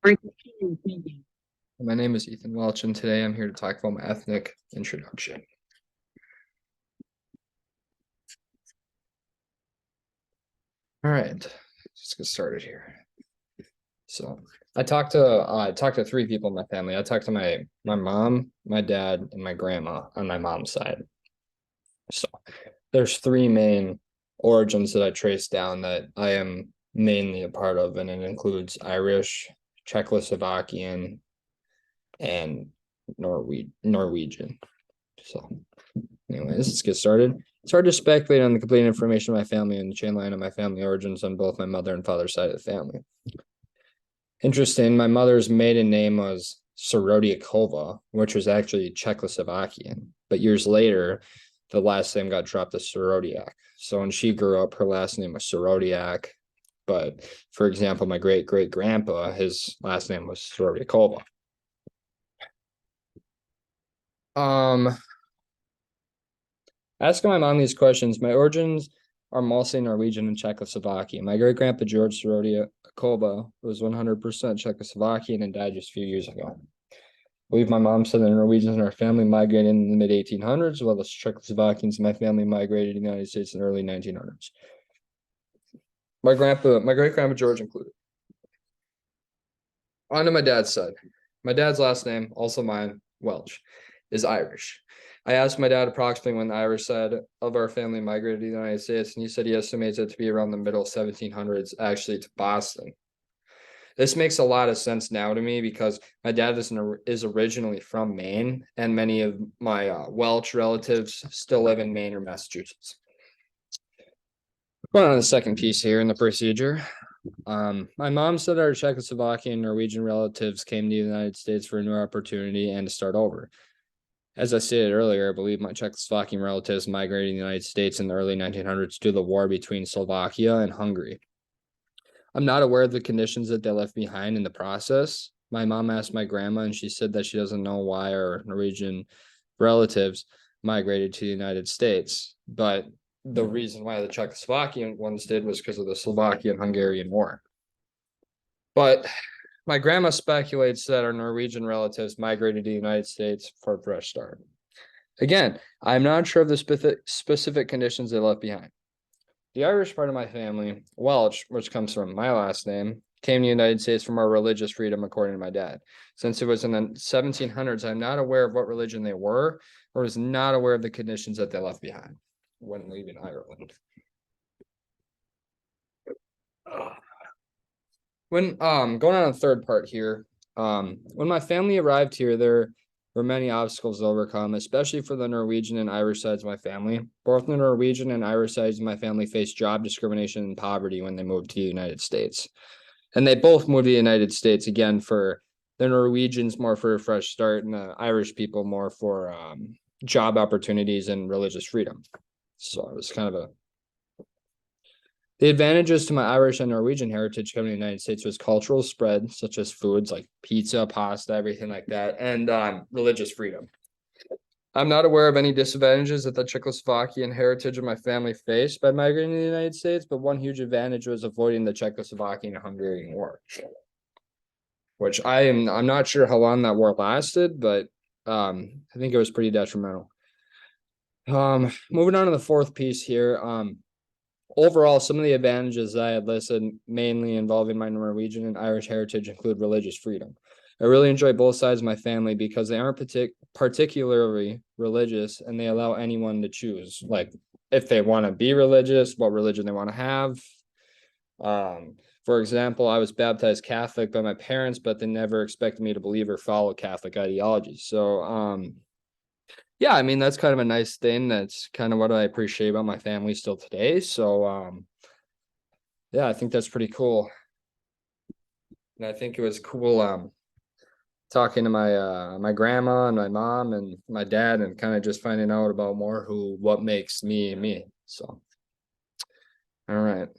My name is Ethan Welch, and today I'm here to talk about my ethnic introduction. All right, let's get started here. So I talked to three people in my family. I talked to my mom, my dad, and my grandma on my mom's side. So there's three main origins that I trace down that I am mainly a part of, and it includes Irish, Czechoslovakian, and Norwegian. So anyways, let's get started. It's hard to speculate on the complete information of my family and the chain line of my family origins on both my mother and father's side of the family. Interesting, my mother's maiden name was Sorodiakova, which was actually Czechoslovakian. But years later, the last name got dropped to Sorodiak. So when she grew up, her last name was Sorodiak. But for example, my great great grandpa, his last name was Sorodiakova. Asking my mom these questions, my origins are mostly Norwegian and Czechoslovakian. My great grandpa George Sorodiakova was 100% Czechoslovakian and died just a few years ago. I believe my mom said that the Norwegians in our family migrated in the mid 1800s, while the Czechoslovakians in my family migrated to the United States in the early 1900s. My great grandpa George included. On to my dad's side. My dad's last name, also mine, Welch, is Irish. I asked my dad approximately when the Irish side of our family migrated to the United States, and he said he estimates it to be around the middle 1700s, actually to Boston. This makes a lot of sense now to me because my dad is originally from Maine, and many of my Welch relatives still live in Maine or Massachusetts. Going on the second piece here in the procedure. My mom said our Czechoslovakian and Norwegian relatives came to the United States for a new opportunity and to start over. As I stated earlier, I believe my Czechoslovakian relatives migrated to the United States in the early 1900s due to the war between Slovakia and Hungary. I'm not aware of the conditions that they left behind in the process. My mom asked my grandma, and she said that she doesn't know why our Norwegian relatives migrated to the United States. But the reason why the Czechoslovakian ones did was because of the Slovakian-Hungarian War. But my grandma speculates that our Norwegian relatives migrated to the United States for a fresh start. Again, I'm not sure of the specific conditions they left behind. The Irish part of my family, Welch, which comes from my last name, came to the United States for more religious freedom, according to my dad. Since it was in the 1700s, I'm not aware of what religion they were, or was not aware of the conditions that they left behind when leaving Ireland. When going on a third part here, when my family arrived here, there were many obstacles to overcome, especially for the Norwegian and Irish sides of my family. Both the Norwegian and Irish sides of my family faced job discrimination and poverty when they moved to the United States. And they both moved to the United States again for the Norwegians more for a fresh start and the Irish people more for job opportunities and religious freedom. So it was kind of a the advantages to my Irish and Norwegian heritage coming to the United States was cultural spread, such as foods like pizza, pasta, everything like that, and religious freedom. I'm not aware of any disadvantages that the Czechoslovakian heritage of my family faced by migrating to the United States, but one huge advantage was avoiding the Czechoslovakian and Hungarian War, which I'm not sure how long that war lasted, but I think it was pretty detrimental. Moving on to the fourth piece here. Overall, some of the advantages that I had listed, mainly involving my Norwegian and Irish heritage, include religious freedom. I really enjoy both sides of my family because they aren't particularly religious, and they allow anyone to choose, like if they want to be religious, what religion they want to have. For example, I was baptized Catholic by my parents, but they never expected me to believe or follow Catholic ideology. So, yeah, I mean, that's kind of a nice thing. That's kind of what I appreciate about my family still today. So, yeah, I think that's pretty cool. And I think it was cool, talking to my grandma and my mom and my dad and kind of just finding out about more what makes me me. So, all right.